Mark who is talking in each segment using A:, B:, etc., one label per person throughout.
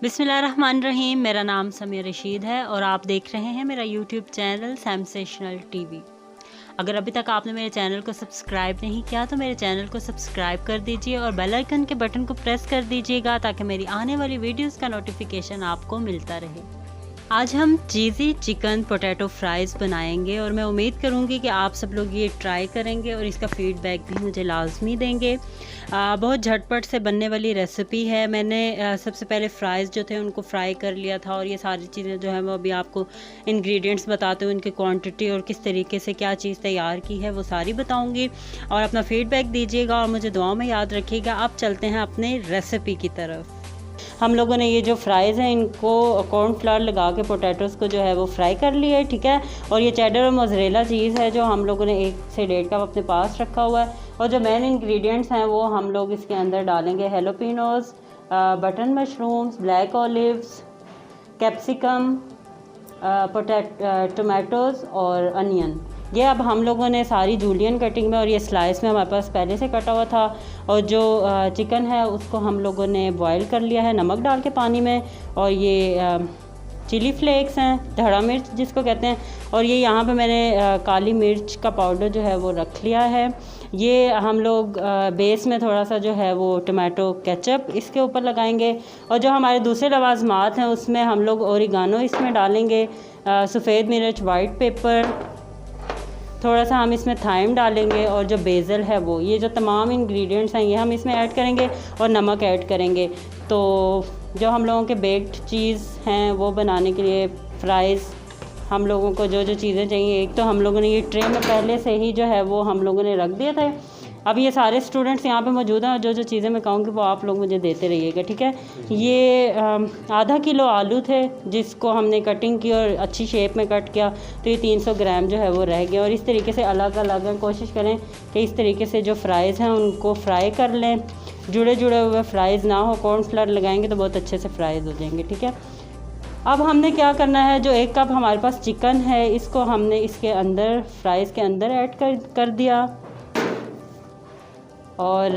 A: बिस्मिल्लाहिर्रहमानिर्रहीम। मेरा नाम समीर रशीद है और आप देख रहे हैं मेरा यूट्यूब चैनल सेंसेशनल टीवी। अगर अभी तक आपने मेरे चैनल को सब्सक्राइब नहीं किया तो मेरे चैनल को सब्सक्राइब कर दीजिए और बेल आइकन के बटन को प्रेस कर दीजिएगा ताकि मेरी आने वाली वीडियोस का नोटिफिकेशन आपको मिलता रहे। आज हम चीज़ी चिकन पोटैटो फ्राइज़ बनाएंगे और मैं उम्मीद करूंगी कि आप सब लोग ये ट्राई करेंगे और इसका फ़ीडबैक भी मुझे लाजमी देंगे। बहुत झटपट से बनने वाली रेसिपी है। मैंने सबसे पहले फ़्राइज़ जो थे उनको फ्राई कर लिया था और ये सारी चीज़ें जो है वो अभी आपको इंग्रेडिएंट्स बताते हुए उनकी क्वांटिटी और किस तरीके से क्या चीज़ तैयार की है वो सारी बताऊँगी और अपना फ़ीडबैक दीजिएगा और मुझे दुआओं में याद रखिएगा। अब चलते हैं अपने रेसिपी की तरफ। हम लोगों ने ये जो फ्राइज़ हैं इनको कॉर्नफ्लावर लगा के पोटैटोज़ को जो है वो फ्राई कर लिया है, ठीक है। और ये चेडर और मोज़रेला चीज़ है जो हम लोगों ने 1 से 1.5 कप अपने पास रखा हुआ है। और जो मेन इंग्रेडिएंट्स हैं वो हम लोग इसके अंदर डालेंगे jalapenos, button mushrooms, black olives, capsicum, tomatoes और अनियन। ये अब हम लोगों ने सारी जूलियन कटिंग में और ये स्लाइस में हमारे पास पहले से कटा हुआ था। और जो चिकन है उसको हम लोगों ने बॉईल कर लिया है नमक डाल के पानी में। और ये चिली फ्लेक्स हैं, धड़ा मिर्च जिसको कहते हैं। और ये यहाँ पे मैंने काली मिर्च का पाउडर जो है वो रख लिया है। ये हम लोग बेस में थोड़ा सा जो है वो टमाटो केचप इसके ऊपर लगाएंगे। और जो हमारे दूसरे लवाजमात हैं उसमें हम लोग ओरिगानो इसमें डालेंगे, सफ़ेद मिर्च, वाइट पेपर, थोड़ा सा हम इसमें थाइम डालेंगे और जो बेज़ल है वो, ये जो तमाम इंग्रेडिएंट्स हैं ये हम इसमें ऐड करेंगे और नमक ऐड करेंगे। तो जो हम लोगों के बेक्ड चीज़ हैं वो बनाने के लिए फ्राइज़ हम लोगों को जो जो चीज़ें चाहिए, एक तो हम लोगों ने ये ट्रे में पहले से ही जो है वो हम लोगों ने रख दिया था। अब ये सारे स्टूडेंट्स यहाँ पे मौजूद हैं और जो जो चीज़ें मैं कहूँगी वो आप लोग मुझे देते रहिएगा, ठीक है। ये आधा किलो आलू थे जिसको हमने कटिंग की और अच्छी शेप में कट किया, तो ये 300 ग्राम जो है वो रह गया। और इस तरीके से अलग अलग कोशिश करें कि इस तरीके से जो फ्राइज़ हैं उनको फ्राई कर लें, जुड़े जुड़े हुए फ्राइज़ ना हो। कॉर्नफ्लावर लगाएंगे तो बहुत अच्छे से फ्राइज़ हो जाएंगे, ठीक है। अब हमने क्या करना है, जो 1 कप हमारे पास चिकन है इसको हमने इसके अंदर फ्राइज़ के अंदर ऐड कर दिया। और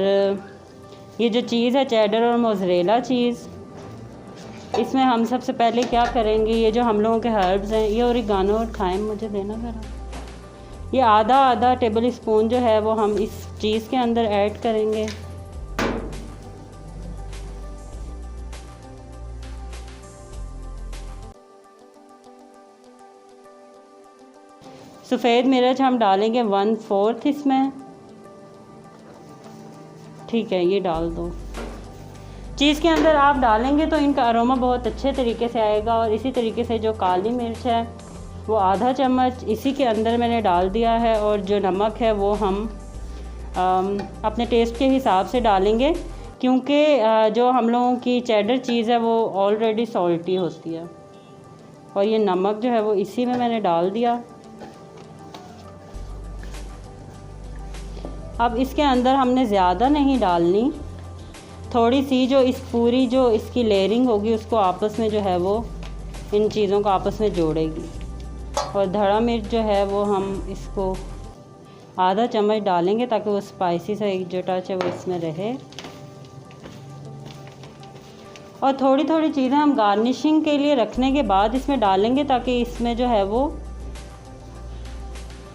A: ये जो चीज़ है चेडर और मोज़रेला चीज़, इसमें हम सबसे पहले क्या करेंगे, ये जो हम लोगों के हर्ब्स हैं, ये ओरिगानो और थाइम मुझे देना ज़रा, ये आधा टेबल स्पून जो है वो हम इस चीज़ के अंदर ऐड करेंगे। सफ़ेद मिर्च हम डालेंगे 1/4 इसमें, ठीक है, ये डाल दो। चीज़ के अंदर आप डालेंगे तो इनका अरोमा बहुत अच्छे तरीके से आएगा। और इसी तरीके से जो काली मिर्च है वो आधा चम्मच इसी के अंदर मैंने डाल दिया है। और जो नमक है वो हम अपने टेस्ट के हिसाब से डालेंगे, क्योंकि जो हम लोगों की चेडर चीज़ है वो ऑलरेडी सॉल्टी होती है। और ये नमक जो है वो इसी में मैंने डाल दिया। अब इसके अंदर हमने ज़्यादा नहीं डालनी, थोड़ी सी जो इस पूरी जो इसकी लेयरिंग होगी उसको आपस में जो है वो इन चीज़ों को आपस में जोड़ेगी। और धड़ा मिर्च जो है वो हम इसको आधा चम्मच डालेंगे ताकि वो स्पाइसी सा एक जो टच है वो इसमें रहे। और थोड़ी थोड़ी चीज़ें हम गार्निशिंग के लिए रखने के बाद इसमें डालेंगे ताकि इसमें जो है वो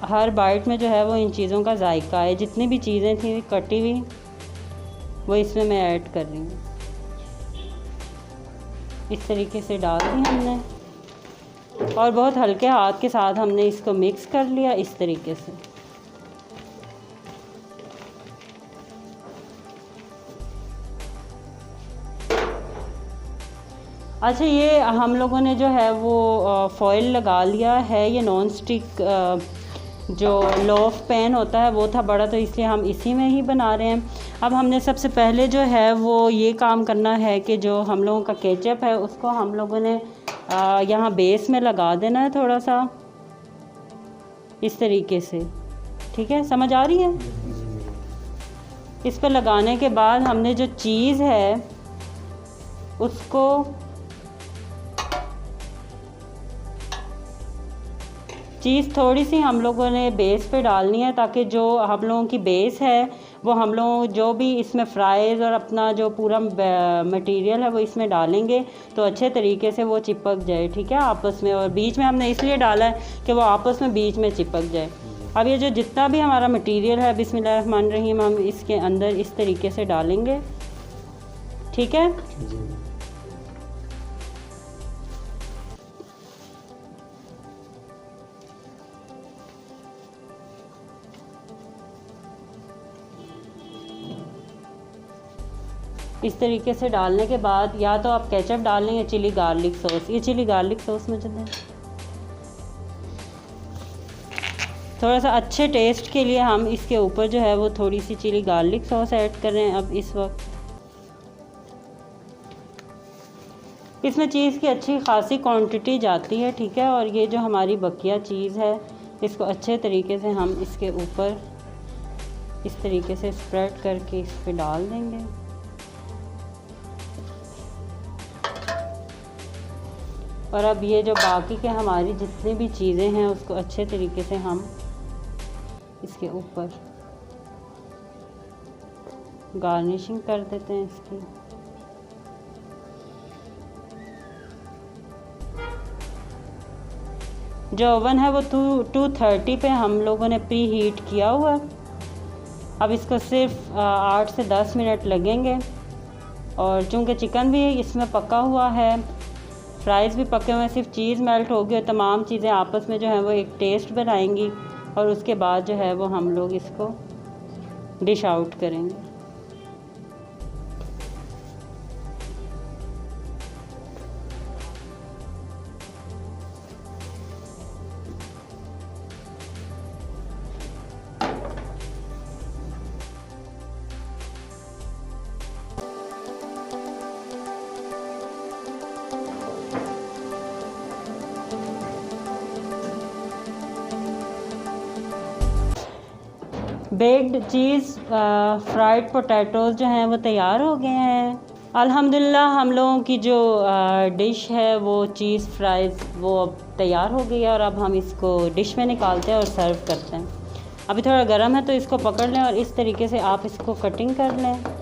A: हर बाइट में जो है वो इन चीज़ों का जायका है। जितनी भी चीज़ें थी कटी हुई वो इसमें मैं ऐड कर रही हूँ। इस तरीके से डाल दी हमने और बहुत हल्के हाथ के साथ हमने इसको मिक्स कर लिया इस तरीके से। अच्छा, ये हम लोगों ने जो है वो फॉइल लगा लिया है। ये नॉन स्टिक जो लोफ पैन होता है वो था बड़ा, तो इसलिए हम इसी में ही बना रहे हैं। अब हमने सबसे पहले जो है वो ये काम करना है कि जो हम लोगों का केचप है उसको हम लोगों ने यहाँ बेस में लगा देना है थोड़ा सा इस तरीके से, ठीक है, समझ आ रही है। इस पर लगाने के बाद हमने जो चीज़ है उसको चीज़ थोड़ी सी हम लोगों ने बेस पे डालनी है ताकि जो हम लोगों की बेस है वो हम लोग जो भी इसमें फ्राइज़ और अपना जो पूरा मटेरियल है वो इसमें डालेंगे तो अच्छे तरीके से वो चिपक जाए, ठीक है, आपस में। और बीच में हमने इसलिए डाला है कि वो आपस में बीच में चिपक जाए। अब ये जो जितना भी हमारा मटेरियल है बिस्मिल्लाहिर्रहमानिर्रहीम हम इसके अंदर इस तरीके से डालेंगे, ठीक है। इस तरीके से डालने के बाद या तो आप केचप डाल लें या चिली गार्लिक सॉस। ये चिली गार्लिक सॉस मुझे दें, थोड़ा सा अच्छे टेस्ट के लिए हम इसके ऊपर जो है वो थोड़ी सी चिली गार्लिक सॉस ऐड कर रहे हैं। अब इस वक्त इसमें चीज़ की अच्छी खासी क्वांटिटी जाती है, ठीक है। और ये जो हमारी बकिया चीज़ है इसको अच्छे तरीके से हम इसके ऊपर इस तरीके से स्प्रेड करके इस पर डाल देंगे। और अब ये जो बाकी के हमारी जितनी भी चीज़ें हैं उसको अच्छे तरीके से हम इसके ऊपर गार्निशिंग कर देते हैं इसकी। जो ओवन है वो 230 पे हम लोगों ने प्री हीट किया हुआ। अब इसको सिर्फ 8 से 10 मिनट लगेंगे। और चूँकि चिकन भी इसमें पका हुआ है, फ्राइज़ भी पके हुए हैं, सिर्फ चीज़ मेल्ट होगी और तमाम चीज़ें आपस में जो है वो एक टेस्ट बनाएंगी। और उसके बाद जो है वो हम लोग इसको डिश आउट करेंगे। बेक्ड चीज़ फ्राइड पोटैटोज़ जो हैं वो तैयार हो गए हैं। अल्हम्दुलिल्लाह हम लोगों की जो डिश है वो चीज़ फ्राइज़ वो अब तैयार हो गई है। और अब हम इसको डिश में निकालते हैं और सर्व करते हैं। अभी थोड़ा गर्म है तो इसको पकड़ लें और इस तरीके से आप इसको कटिंग कर लें।